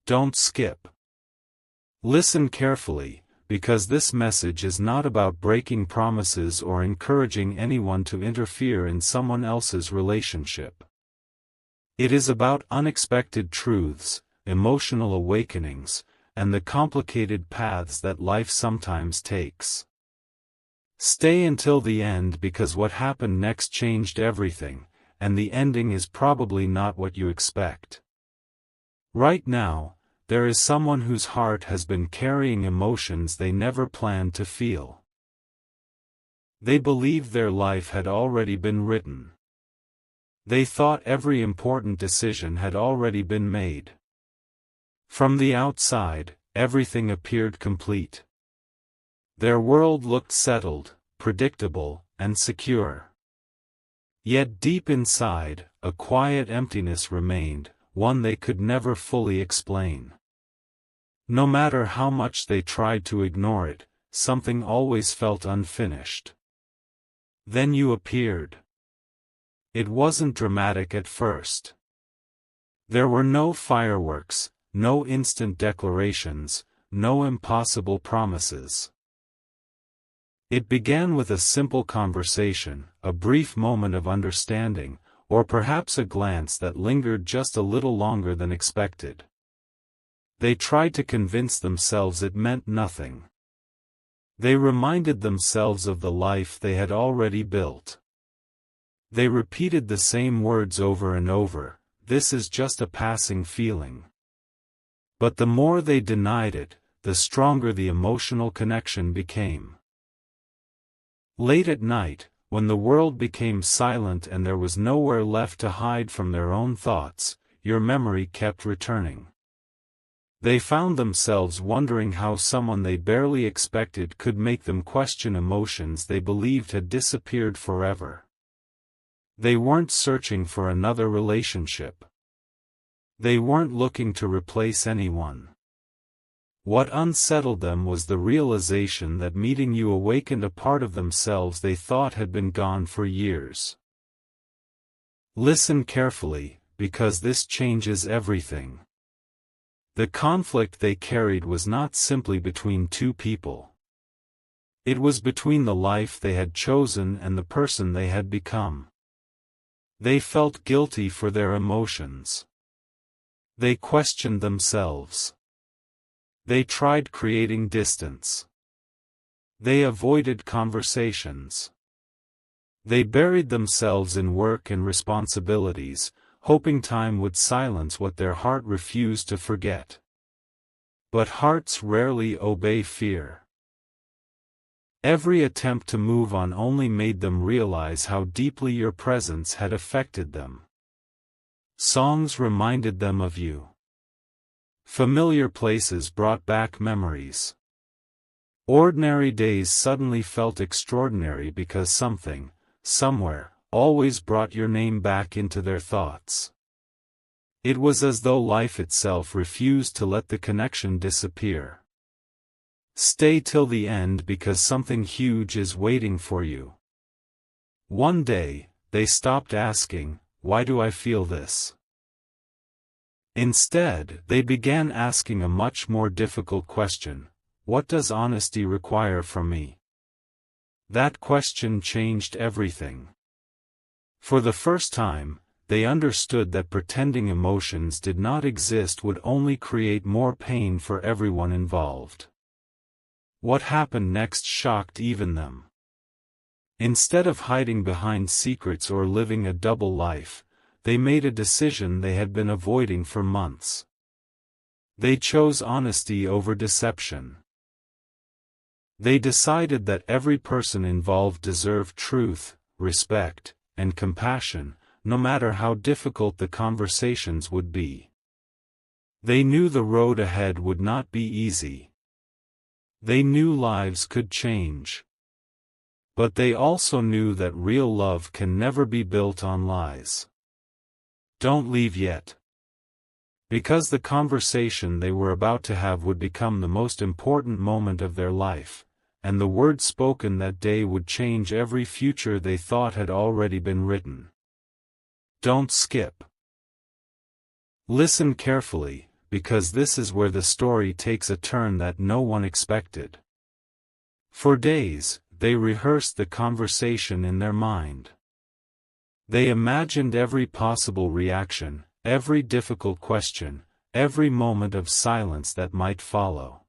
Don't skip. Listen carefully, because this message is not about breaking promises or encouraging anyone to interfere in someone else's relationship. It is about unexpected truths, emotional awakenings, and the complicated paths that life sometimes takes. Stay until the end because what happened next changed everything, and the ending is probably not what you expect. Right now, there is someone whose heart has been carrying emotions they never planned to feel. They believed their life had already been written. They thought every important decision had already been made. From the outside, everything appeared complete. Their world looked settled, predictable, and secure. Yet deep inside, a quiet emptiness remained, one they could never fully explain. No matter how much they tried to ignore it, something always felt unfinished. Then you appeared. It wasn't dramatic at first. There were no fireworks, no instant declarations, no impossible promises. It began with a simple conversation, a brief moment of understanding, or perhaps a glance that lingered just a little longer than expected. They tried to convince themselves it meant nothing. They reminded themselves of the life they had already built. They repeated the same words over and over, "This is just a passing feeling." But the more they denied it, the stronger the emotional connection became. Late at night, when the world became silent and there was nowhere left to hide from their own thoughts, your memory kept returning. They found themselves wondering how someone they barely expected could make them question emotions they believed had disappeared forever. They weren't searching for another relationship. They weren't looking to replace anyone. What unsettled them was the realization that meeting you awakened a part of themselves they thought had been gone for years. Listen carefully, because this changes everything. The conflict they carried was not simply between two people. It was between the life they had chosen and the person they had become. They felt guilty for their emotions. They questioned themselves. They tried creating distance. They avoided conversations. They buried themselves in work and responsibilities, hoping time would silence what their heart refused to forget. But hearts rarely obey fear. Every attempt to move on only made them realize how deeply your presence had affected them. Songs reminded them of you. Familiar places brought back memories. Ordinary days suddenly felt extraordinary because something, somewhere, always brought your name back into their thoughts. It was as though life itself refused to let the connection disappear. Stay till the end because something huge is waiting for you. One day, they stopped asking, "Why do I feel this?" Instead, they began asking a much more difficult question: what does honesty require from me? That question changed everything. For the first time, they understood that pretending emotions did not exist would only create more pain for everyone involved. What happened next shocked even them. Instead of hiding behind secrets or living a double life, they made a decision they had been avoiding for months. They chose honesty over deception. They decided that every person involved deserved truth, respect, and compassion, no matter how difficult the conversations would be. They knew the road ahead would not be easy. They knew lives could change. But they also knew that real love can never be built on lies. Don't leave yet. Because the conversation they were about to have would become the most important moment of their life, and the words spoken that day would change every future they thought had already been written. Don't skip. Listen carefully, because this is where the story takes a turn that no one expected. For days, they rehearsed the conversation in their mind. They imagined every possible reaction, every difficult question, every moment of silence that might follow.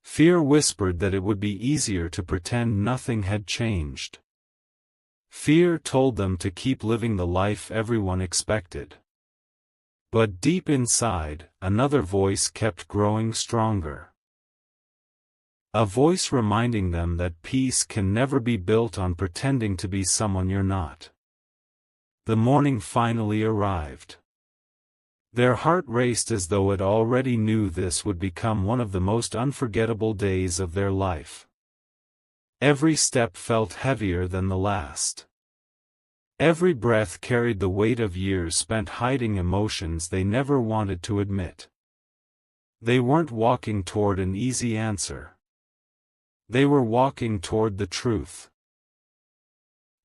Fear whispered that it would be easier to pretend nothing had changed. Fear told them to keep living the life everyone expected. But deep inside, another voice kept growing stronger. A voice reminding them that peace can never be built on pretending to be someone you're not. The morning finally arrived. Their heart raced as though it already knew this would become one of the most unforgettable days of their life. Every step felt heavier than the last. Every breath carried the weight of years spent hiding emotions they never wanted to admit. They weren't walking toward an easy answer. They were walking toward the truth.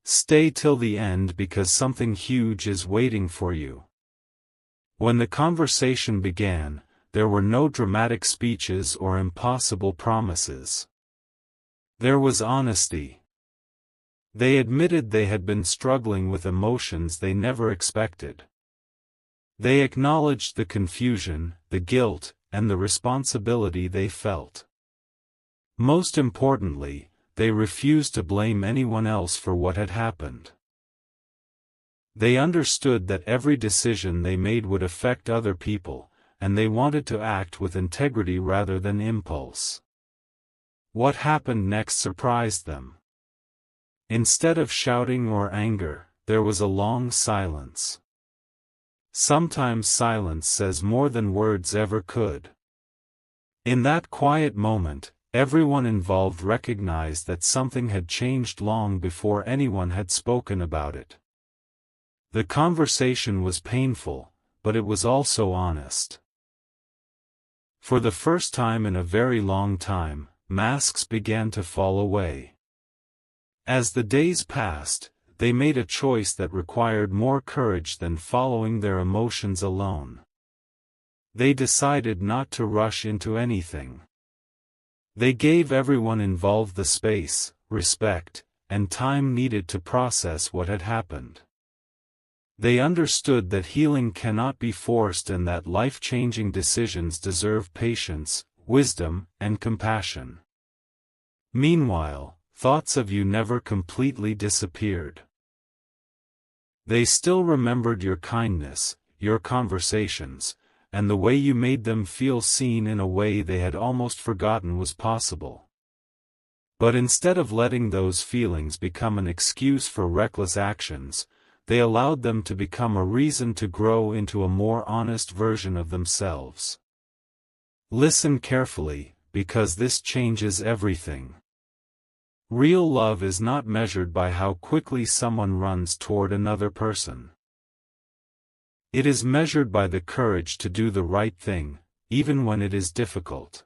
Stay till the end because something huge is waiting for you. When the conversation began, there were no dramatic speeches or impossible promises. There was honesty. They admitted they had been struggling with emotions they never expected. They acknowledged the confusion, the guilt, and the responsibility they felt. Most importantly, they refused to blame anyone else for what had happened. They understood that every decision they made would affect other people, and they wanted to act with integrity rather than impulse. What happened next surprised them. Instead of shouting or anger, there was a long silence. Sometimes silence says more than words ever could. In that quiet moment, everyone involved recognized that something had changed long before anyone had spoken about it. The conversation was painful, but it was also honest. For the first time in a very long time, masks began to fall away. As the days passed, they made a choice that required more courage than following their emotions alone. They decided not to rush into anything. They gave everyone involved the space, respect, and time needed to process what had happened. They understood that healing cannot be forced and that life-changing decisions deserve patience, wisdom, and compassion. Meanwhile, thoughts of you never completely disappeared. They still remembered your kindness, your conversations, and the way you made them feel seen in a way they had almost forgotten was possible. But instead of letting those feelings become an excuse for reckless actions, they allowed them to become a reason to grow into a more honest version of themselves. Listen carefully, because this changes everything. Real love is not measured by how quickly someone runs toward another person. It is measured by the courage to do the right thing, even when it is difficult.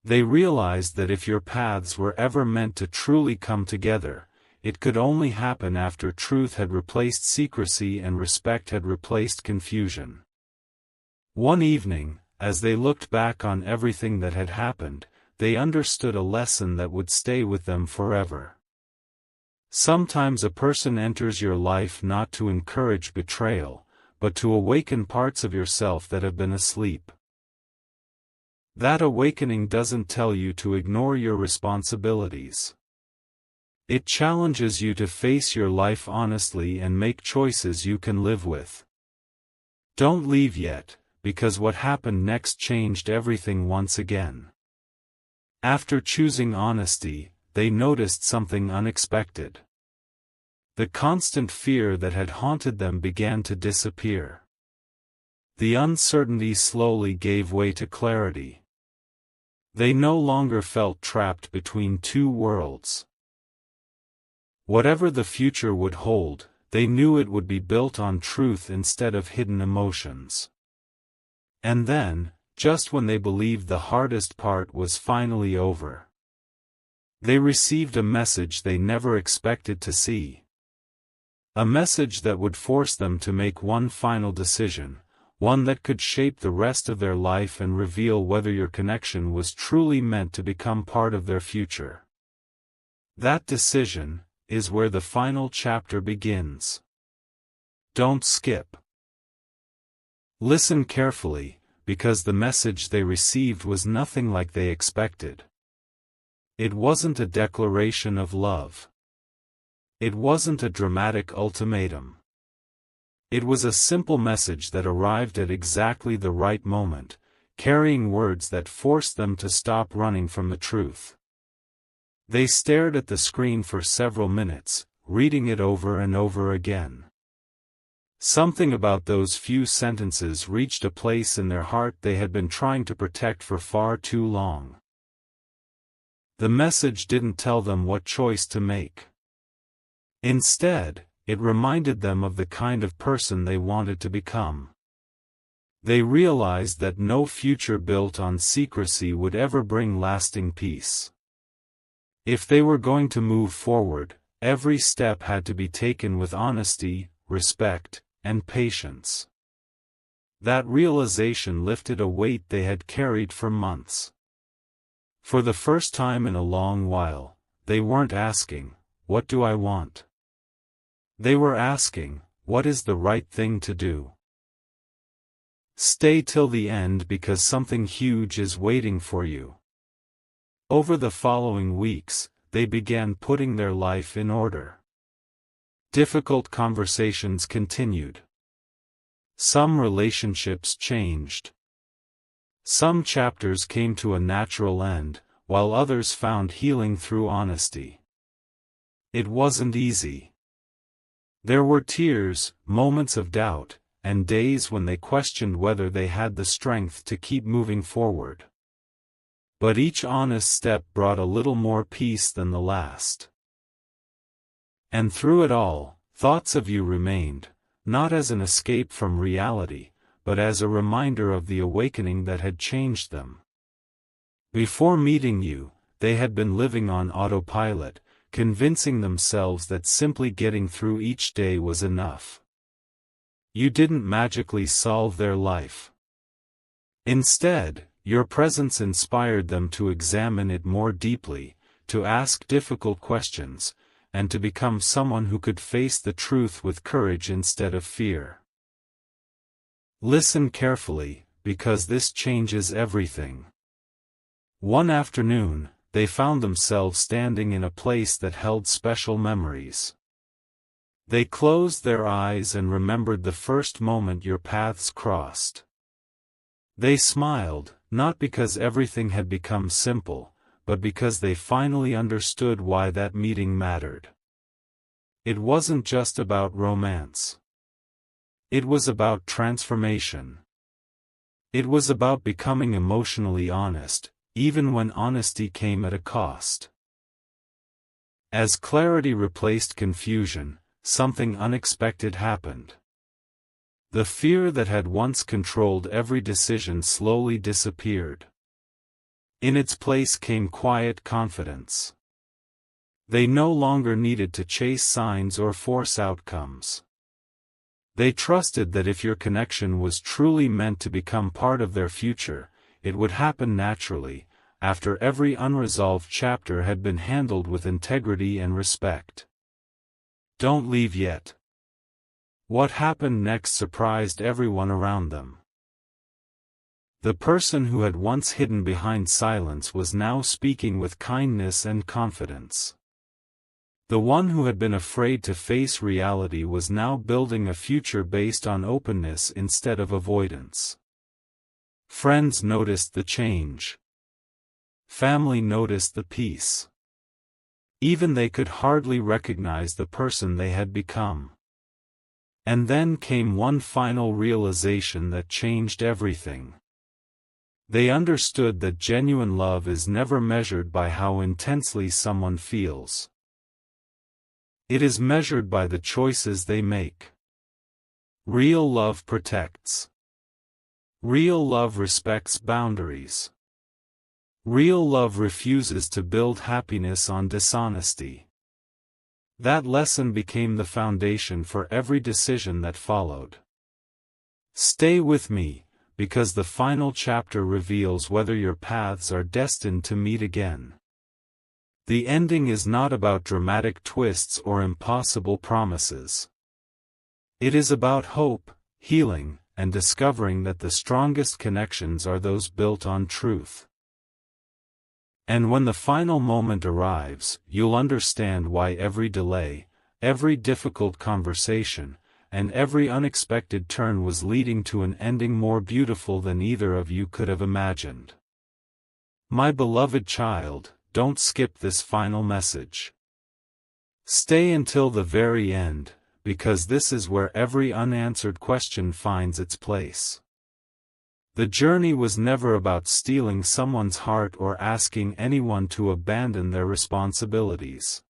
They realized that if your paths were ever meant to truly come together, it could only happen after truth had replaced secrecy and respect had replaced confusion. One evening, as they looked back on everything that had happened, they understood a lesson that would stay with them forever. Sometimes a person enters your life not to encourage betrayal, but to awaken parts of yourself that have been asleep. That awakening doesn't tell you to ignore your responsibilities. It challenges you to face your life honestly and make choices you can live with. Don't leave yet, because what happened next changed everything once again. After choosing honesty, they noticed something unexpected. The constant fear that had haunted them began to disappear. The uncertainty slowly gave way to clarity. They no longer felt trapped between two worlds. Whatever the future would hold, they knew it would be built on truth instead of hidden emotions. And then, just when they believed the hardest part was finally over, they received a message they never expected to see. A message that would force them to make one final decision, one that could shape the rest of their life and reveal whether your connection was truly meant to become part of their future. That decision is where the final chapter begins. Don't skip. Listen carefully, because the message they received was nothing like they expected. It wasn't a declaration of love. It wasn't a dramatic ultimatum. It was a simple message that arrived at exactly the right moment, carrying words that forced them to stop running from the truth. They stared at the screen for several minutes, reading it over and over again. Something about those few sentences reached a place in their heart they had been trying to protect for far too long. The message didn't tell them what choice to make. Instead, it reminded them of the kind of person they wanted to become. They realized that no future built on secrecy would ever bring lasting peace. If they were going to move forward, every step had to be taken with honesty, respect, and patience. That realization lifted a weight they had carried for months. For the first time in a long while, they weren't asking, "What do I want?" They were asking, "What is the right thing to do?" Stay till the end because something huge is waiting for you. Over the following weeks, they began putting their life in order. Difficult conversations continued. Some relationships changed. Some chapters came to a natural end, while others found healing through honesty. It wasn't easy. There were tears, moments of doubt, and days when they questioned whether they had the strength to keep moving forward. But each honest step brought a little more peace than the last. And through it all, thoughts of you remained, not as an escape from reality, but as a reminder of the awakening that had changed them. Before meeting you, they had been living on autopilot, convincing themselves that simply getting through each day was enough. You didn't magically solve their life. Instead, your presence inspired them to examine it more deeply, to ask difficult questions, and to become someone who could face the truth with courage instead of fear. Listen carefully, because this changes everything. One afternoon, they found themselves standing in a place that held special memories. They closed their eyes and remembered the first moment your paths crossed. They smiled, not because everything had become simple, but because they finally understood why that meeting mattered. It wasn't just about romance. It was about transformation. It was about becoming emotionally honest, even when honesty came at a cost. As clarity replaced confusion, something unexpected happened. The fear that had once controlled every decision slowly disappeared. In its place came quiet confidence. They no longer needed to chase signs or force outcomes. They trusted that if your connection was truly meant to become part of their future, it would happen naturally, after every unresolved chapter had been handled with integrity and respect. Don't leave yet. What happened next surprised everyone around them. The person who had once hidden behind silence was now speaking with kindness and confidence. The one who had been afraid to face reality was now building a future based on openness instead of avoidance. Friends noticed the change. Family noticed the peace. Even they could hardly recognize the person they had become. And then came one final realization that changed everything. They understood that genuine love is never measured by how intensely someone feels. It is measured by the choices they make. Real love protects. Real love respects boundaries. Real love refuses to build happiness on dishonesty. That lesson became the foundation for every decision that followed. Stay with me, because the final chapter reveals whether your paths are destined to meet again. The ending is not about dramatic twists or impossible promises. It is about hope, healing, and discovering that the strongest connections are those built on truth. And when the final moment arrives, you'll understand why every delay, every difficult conversation, and every unexpected turn was leading to an ending more beautiful than either of you could have imagined. My beloved child, don't skip this final message. Stay until the very end, because this is where every unanswered question finds its place. The journey was never about stealing someone's heart or asking anyone to abandon their responsibilities.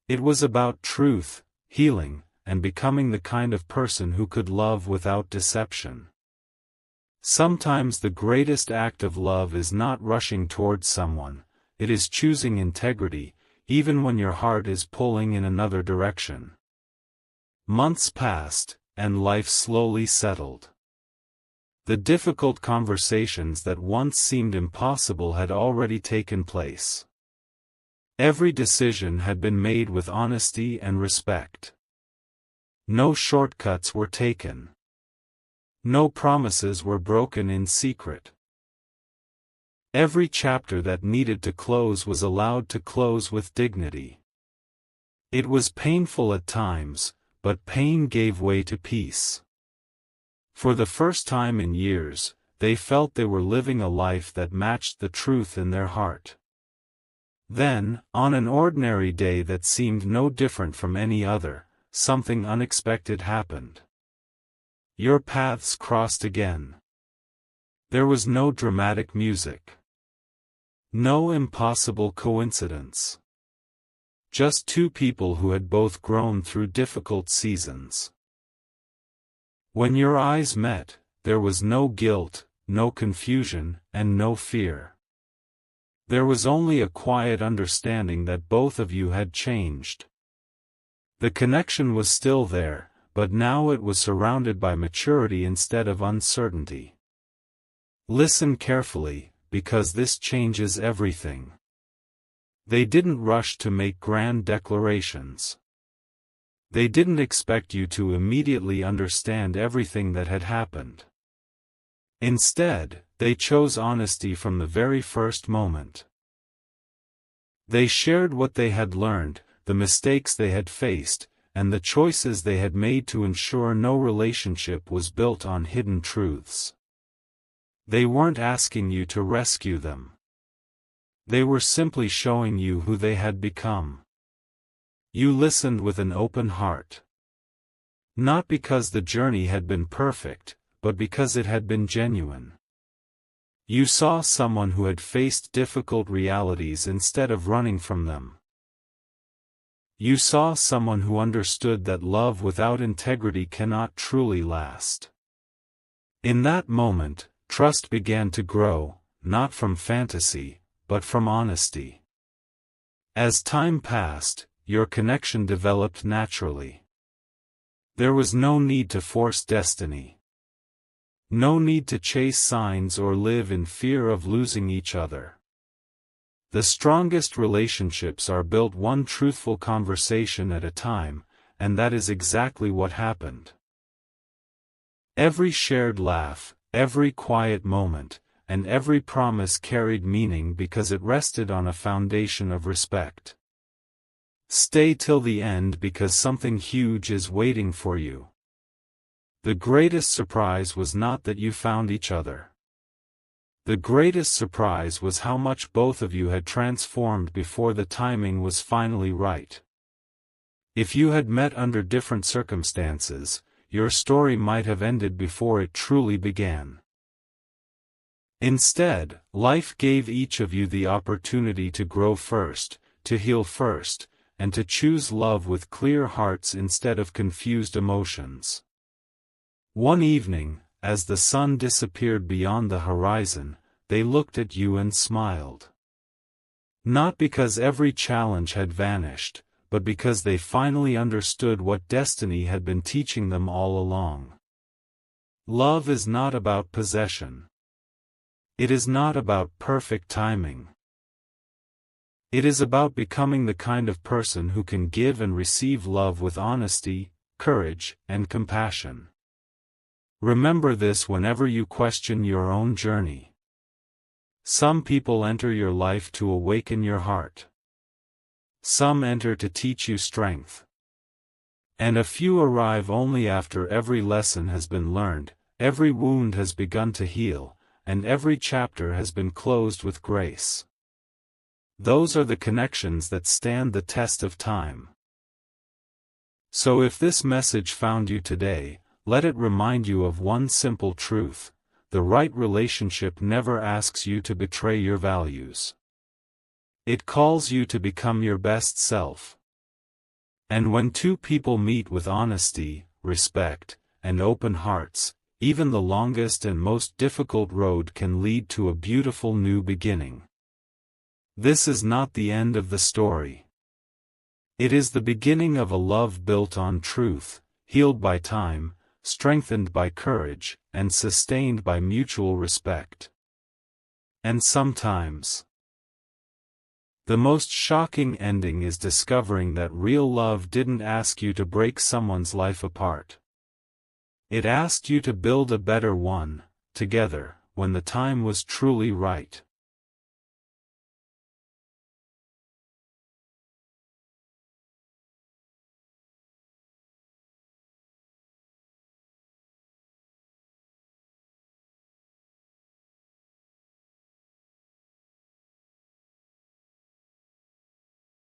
It was about truth, healing, and becoming the kind of person who could love without deception. Sometimes the greatest act of love is not rushing towards someone, it is choosing integrity, even when your heart is pulling in another direction. Months passed, and life slowly settled. The difficult conversations that once seemed impossible had already taken place. Every decision had been made with honesty and respect. No shortcuts were taken. No promises were broken in secret. Every chapter that needed to close was allowed to close with dignity. It was painful at times, but pain gave way to peace. For the first time in years, they felt they were living a life that matched the truth in their heart. Then, on an ordinary day that seemed no different from any other, something unexpected happened. Your paths crossed again. There was no dramatic music. No impossible coincidence. Just two people who had both grown through difficult seasons. When your eyes met, there was no guilt, no confusion, and no fear. There was only a quiet understanding that both of you had changed. The connection was still there, but now it was surrounded by maturity instead of uncertainty. Listen carefully, because this changes everything. They didn't rush to make grand declarations. They didn't expect you to immediately understand everything that had happened. Instead, they chose honesty from the very first moment. They shared what they had learned, the mistakes they had faced, and the choices they had made to ensure no relationship was built on hidden truths. They weren't asking you to rescue them. They were simply showing you who they had become. You listened with an open heart. Not because the journey had been perfect, but because it had been genuine. You saw someone who had faced difficult realities instead of running from them. You saw someone who understood that love without integrity cannot truly last. In that moment, trust began to grow, not from fantasy, but from honesty. As time passed, your connection developed naturally. There was no need to force destiny. No need to chase signs or live in fear of losing each other. The strongest relationships are built one truthful conversation at a time, and that is exactly what happened. Every shared laugh, every quiet moment, and every promise carried meaning because it rested on a foundation of respect. Stay till the end because something huge is waiting for you. The greatest surprise was not that you found each other. The greatest surprise was how much both of you had transformed before the timing was finally right. If you had met under different circumstances, your story might have ended before it truly began. Instead, life gave each of you the opportunity to grow first, to heal first, and to choose love with clear hearts instead of confused emotions. One evening, as the sun disappeared beyond the horizon, they looked at you and smiled. Not because every challenge had vanished, but because they finally understood what destiny had been teaching them all along. Love is not about possession. It is not about perfect timing. It is about becoming the kind of person who can give and receive love with honesty, courage, and compassion. Remember this whenever you question your own journey. Some people enter your life to awaken your heart. Some enter to teach you strength. And a few arrive only after every lesson has been learned, every wound has begun to heal, and every chapter has been closed with grace. Those are the connections that stand the test of time. So if this message found you today, let it remind you of one simple truth: the right relationship never asks you to betray your values. It calls you to become your best self. And when two people meet with honesty, respect, and open hearts, even the longest and most difficult road can lead to a beautiful new beginning. This is not the end of the story. It is the beginning of a love built on truth, healed by time, strengthened by courage, and sustained by mutual respect. And sometimes, the most shocking ending is discovering that real love didn't ask you to break someone's life apart. It asked you to build a better one, together, when the time was truly right.